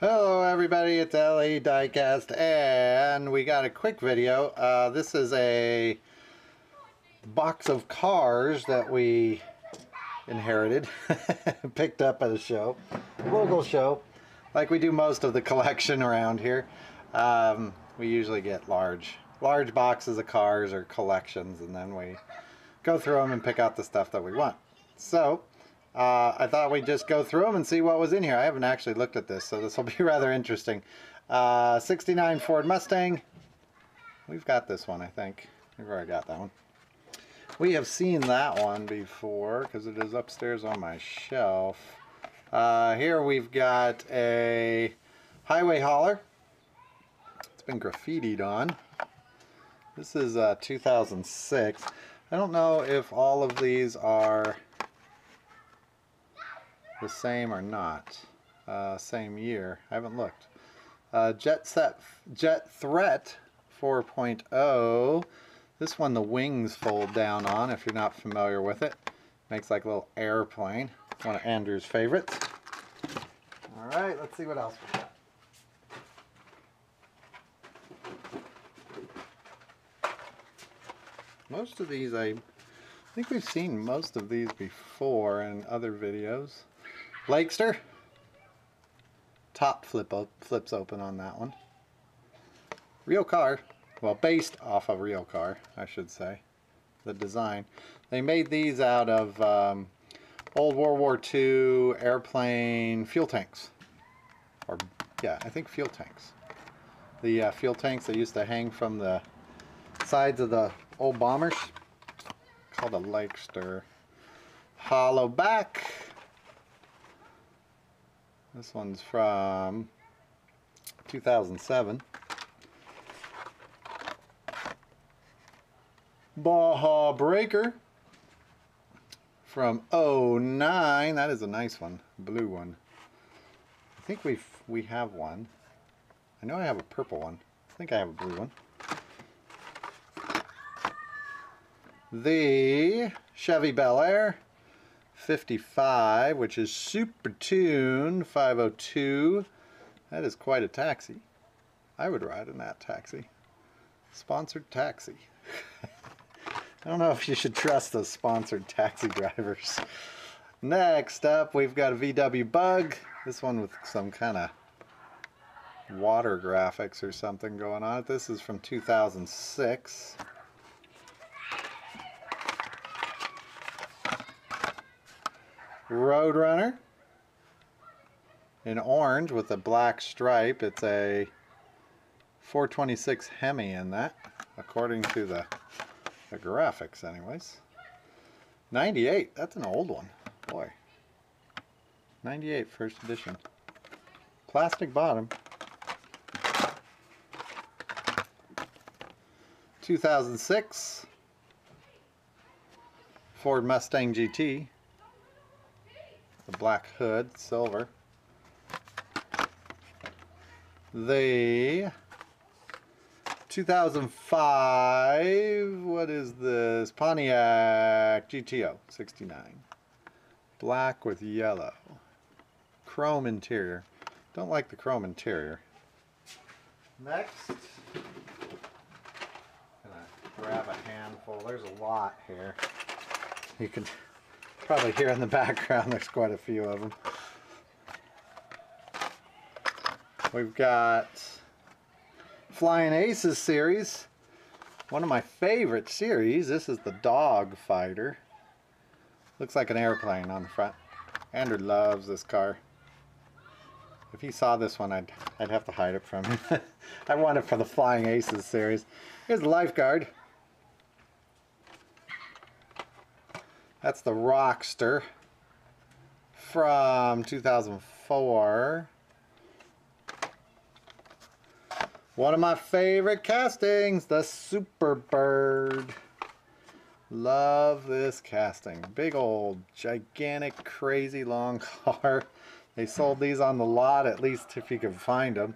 Hello everybody, it's LE Diecast, and we got a quick video. This is a box of cars that we inherited, picked up at a show, local show, like we do most of the collection around here. We usually get large boxes of cars or collections, and then we go through them and pick out the stuff that we want. So I thought we'd just go through them and see what was in here. I haven't actually looked at this, so this will be rather interesting. 69 Ford Mustang. We've got this one, I think. We've already got that one. We have seen that one before because it is upstairs on my shelf. Here we've got a highway hauler. It's been graffitied on. This is 2006. I don't know if all of these are the same or not. Same year. I haven't looked. Jet Threat 4.0. This one the wings fold down on, if you're not familiar with it. Makes like a little airplane. One of Andrew's favorites. Alright, let's see what else we got. Most of these, I think we've seen most of these before in other videos. Lakester. Top flips open on that one. Real car. Well, based off a real car, I should say. The design. They made these out of old World War II airplane fuel tanks. Or, yeah, I think fuel tanks. The fuel tanks that used to hang from the sides of the old bombers. Called a Lakester. Hollow back. This one's from 2007. Baja Breaker from 09. That is a nice one, blue one. I think we have one. I know I have a purple one. I think I have a blue one. The Chevy Bel Air 55, which is super tuned 502. That is quite a taxi. I would ride in that taxi. Sponsored taxi. I don't know if you should trust those sponsored taxi drivers. Next up, we've got a VW Bug. This one with some kind of water graphics or something going on. This is from 2006. Roadrunner in orange with a black stripe. It's a 426 Hemi in that, according to the graphics anyways. 98, that's an old one, boy. 98 first edition. Plastic bottom. 2006 Ford Mustang GT. The black hood, silver. The 2005, what is this? Pontiac GTO 69. Black with yellow. Chrome interior. Don't like the chrome interior. Next, gonna grab a handful. There's a lot here. You can probably hear in the background there's quite a few of them. We've got Flying Aces series. One of my favorite series. This is the Dog Fighter. Looks like an airplane on the front. Andrew loves this car. If he saw this one, I'd have to hide it from him. I want it for the Flying Aces series. Here's the Lifeguard. That's the Rockster from 2004. One of my favorite castings, the Superbird. Love this casting. Big old, gigantic, crazy long car. They sold these on the lot, at least if you could find them.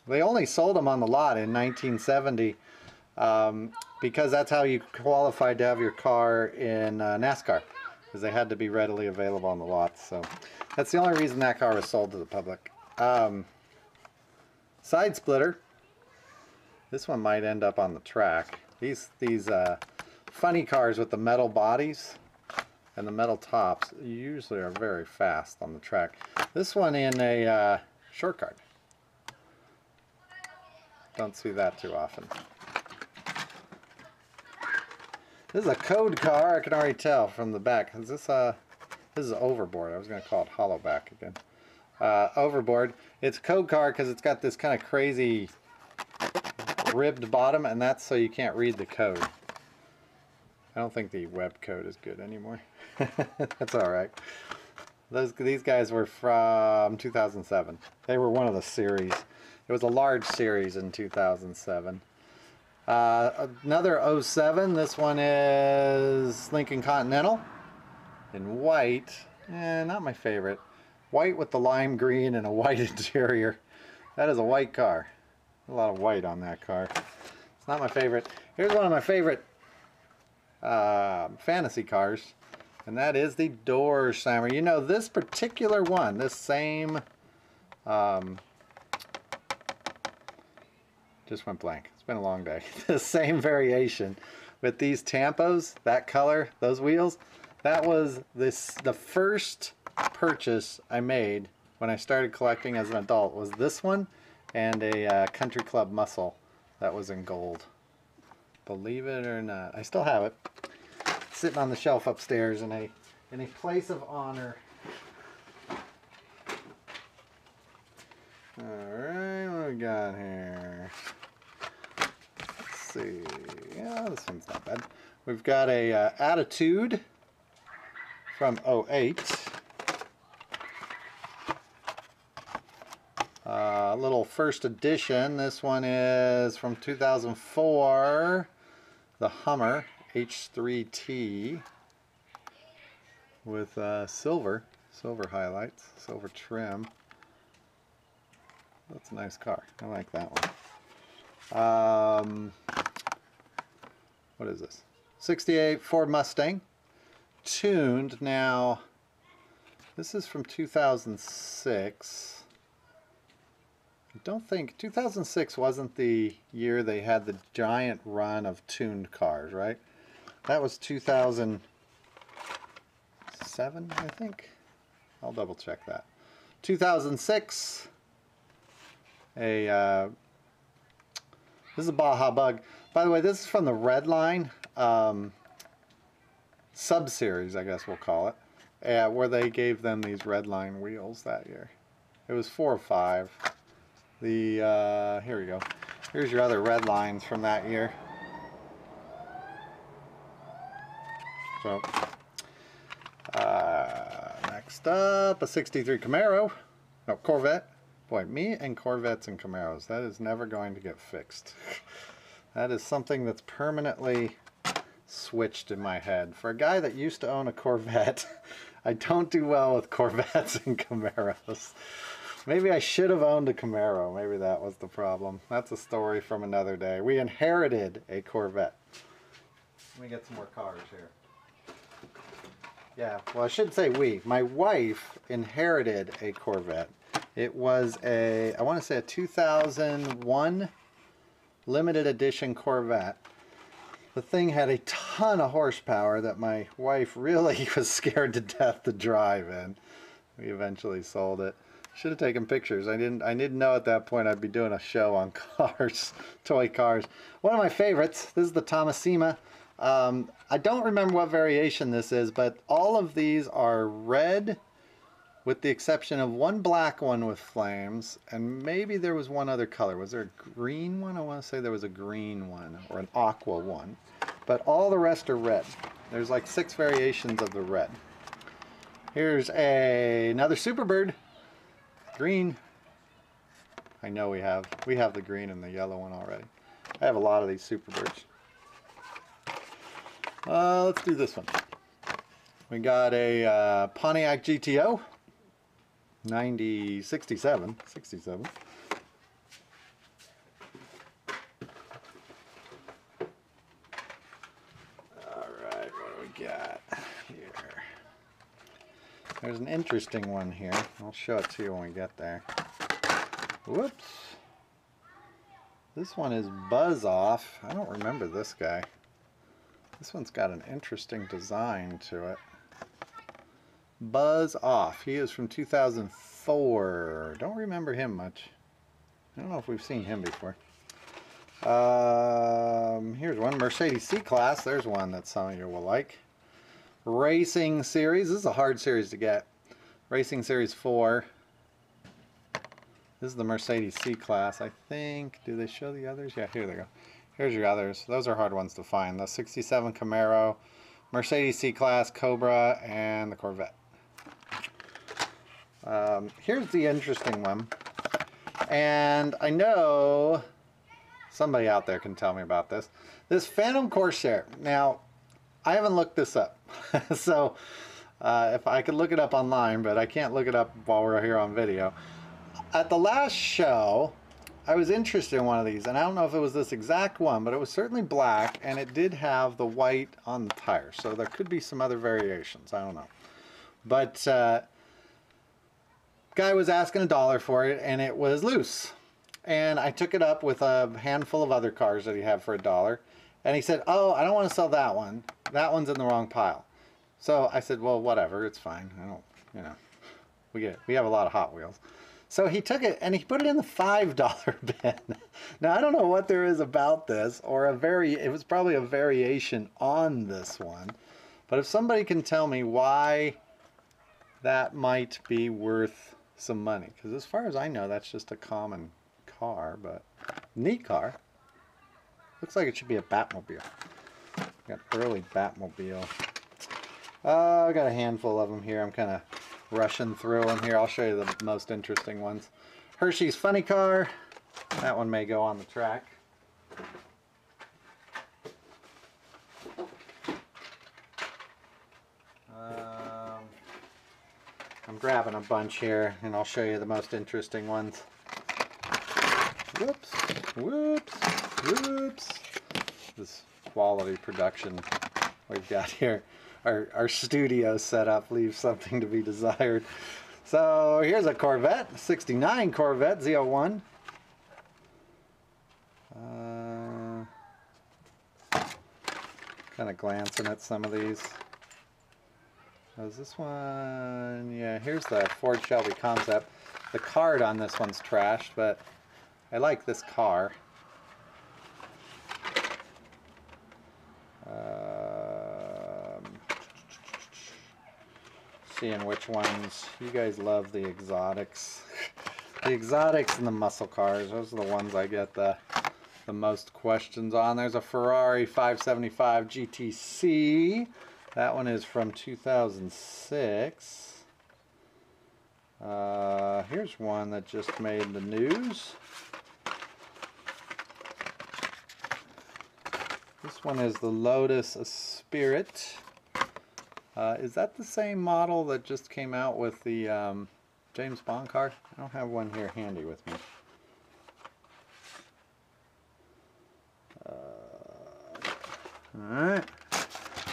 They only sold them on the lot in 1970. Because that's how you qualified to have your car in NASCAR, because they had to be readily available on the lot. So that's the only reason that car was sold to the public. Side splitter. This one might end up on the track. These funny cars with the metal bodies and the metal tops usually are very fast on the track. This one in a short card. Don't see that too often. This is a code car, I can already tell from the back. This is overboard. I was going to call it hollowback again. Overboard. It's a code car because it's got this kind of crazy ribbed bottom, and that's so you can't read the code. I don't think the web code is good anymore. That's alright. These guys were from 2007. They were one of the series. It was a large series in 2007. Another 07. This one is Lincoln Continental in white. Not my favorite. White with the lime green and a white interior. That is a white car. A lot of white on that car. It's not my favorite. Here's one of my favorite fantasy cars, and that is the Door Slammer. You know, this particular one, this same just went blank. It's been a long day. The same variation with these tampos, that color, those wheels. That was the first purchase I made when I started collecting as an adult. Was this one and a Country Club Muscle that was in gold. Believe it or not, I still have it. It's sitting on the shelf upstairs in a place of honor. Alright, what do we got here? Let's see. Yeah, this one's not bad. We've got a Attitude from 08. Little first edition. This one is from 2004. The Hummer H3T with silver highlights, silver trim. That's a nice car. I like that one. What is this? 68 Ford Mustang. Tuned. Now, this is from 2006. I don't think 2006 wasn't the year they had the giant run of tuned cars, right? That was 2007, I think. I'll double check that. 2006. This is a Baja Bug. By the way, this is from the Red Line sub-series, I guess we'll call it, where they gave them these Red Line wheels that year. It was 4 or 5. Here we go. Here's your other Red Lines from that year. So, next up, a 63 Camaro. No, Corvette. Boy, me and Corvettes and Camaros, that is never going to get fixed. That is something that's permanently switched in my head. For a guy that used to own a Corvette, I don't do well with Corvettes and Camaros. Maybe I should have owned a Camaro. Maybe that was the problem. That's a story from another day. We inherited a Corvette. Let me get some more cars here. Yeah, well, I should say we. My wife inherited a Corvette. It was I want to say a 2001 limited edition Corvette. The thing had a ton of horsepower that my wife really was scared to death to drive in. We eventually sold it. Should have taken pictures. I didn't know at that point I'd be doing a show on cars, toy cars. One of my favorites, this is the Thomasima. I don't remember what variation this is, but all of these are red with the exception of one black one with flames, and maybe there was one other color. Was there a green one? I want to say there was a green one, or an aqua one. But all the rest are red. There's like 6 variations of the red. Here's another Superbird. Green. I know we have the green and the yellow one already. I have a lot of these Superbirds. Let's do this one. We got a Pontiac GTO 67. Alright, what do we got here? There's an interesting one here. I'll show it to you when we get there. Whoops. This one is Buzz Off. I don't remember this guy. This one's got an interesting design to it. Buzz Off. He is from 2004. Don't remember him much. I don't know if we've seen him before. Here's one. Mercedes C-Class. There's one that some of you will like. Racing Series. This is a hard series to get. Racing Series 4. This is the Mercedes C-Class, I think. Do they show the others? Yeah, here they go. Here's your others. Those are hard ones to find. The 67 Camaro, Mercedes C-Class, Cobra, and the Corvette. Here's the interesting one. And I know somebody out there can tell me about this. This Phantom Corsair. Now, I haven't looked this up. So, if I could look it up online, but I can't look it up while we're here on video. At the last show, I was interested in one of these, and I don't know if it was this exact one, but it was certainly black, and it did have the white on the tire, so there could be some other variations. I don't know. But guy was asking $1 for it, and it was loose. And I took it up with a handful of other cars that he had for $1, and he said, "Oh, I don't want to sell that one. That one's in the wrong pile." So I said, "Well, whatever, it's fine. I don't, you know, we have a lot of Hot Wheels." So he took it and he put it in the $5 bin. Now I don't know what there is about this, or it was probably a variation on this one. But if somebody can tell me why that might be worth some money, because as far as I know, that's just a common car, but neat car. Looks like it should be a Batmobile. Got early Batmobile. I got a handful of them here. I'm kind of rushing through them here. I'll show you the most interesting ones. Hershey's Funny Car. That one may go on the track. I'm grabbing a bunch here, and I'll show you the most interesting ones. Whoops, whoops, whoops. This quality production we've got here. Our studio setup leaves something to be desired. So here's a Corvette, 69 Corvette Z01. Kind of glancing at some of these. Is this one? Yeah, here's the Ford Shelby Concept. The card on this one's trashed, but I like this car. Seeing which ones. You guys love the exotics. The exotics and the muscle cars. Those are the ones I get the most questions on. There's a Ferrari 575 GTC. That one is from 2006. Here's one that just made the news. This one is the Lotus Spirit. Is that the same model that just came out with the James Bond car? I don't have one here handy with me. Alright.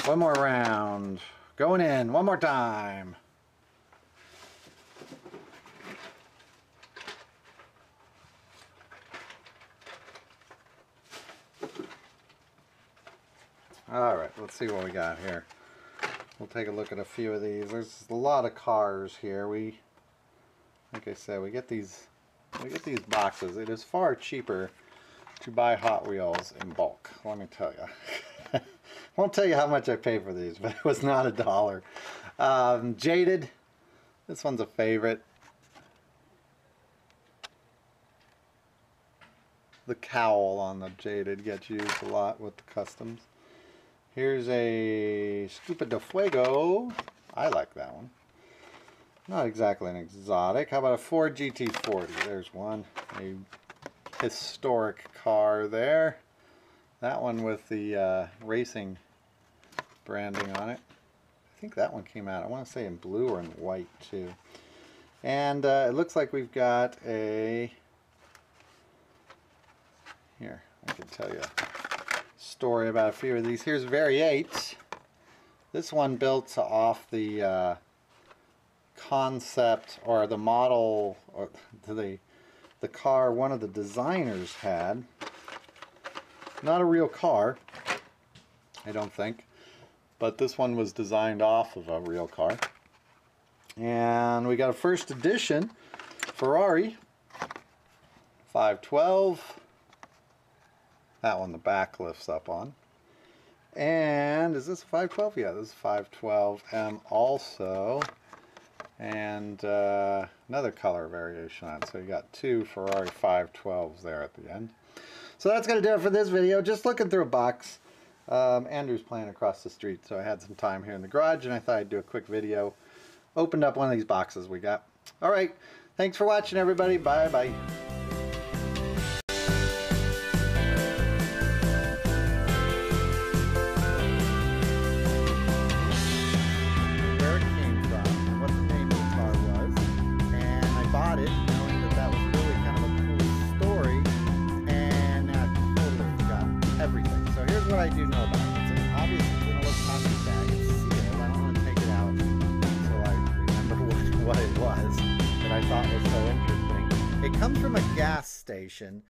One more round. Going in. One more time. Alright, let's see what we got here. We'll take a look at a few of these. There's a lot of cars here. Like I said, we get these boxes. It is far cheaper to buy Hot Wheels in bulk, let me tell you. Won't tell you how much I pay for these, but it was not $1. Jaded. This one's a favorite. The cowl on the Jaded gets used a lot with the customs. Here's a Stupa de Fuego. I like that one. Not exactly an exotic. How about a Ford GT40? There's one. A historic car there. That one with the racing branding on it. I think that one came out, I want to say in blue or in white too. And it looks like we've got a... Here, I can tell you story about a few of these. Here's Variate. This one built off the concept or the model or the the car one of the designers had. Not a real car, I don't think, but this one was designed off of a real car. And we got a first edition Ferrari 512. That one the back lifts up on. And is this a 512? Yeah, this is 512M also. And another color variation on it. So you got two Ferrari 512s there at the end. So that's going to do it for this video. Just looking through a box. Andrew's playing across the street, so I had some time here in the garage, and I thought I'd do a quick video. Opened up one of these boxes we got. Alright, thanks for watching, everybody. Bye-bye. What I do know about it. It's obviously in a little plastic bag. It's sealed. I don't want to take it out so I remember what it was that I thought was so interesting. It comes from a gas station.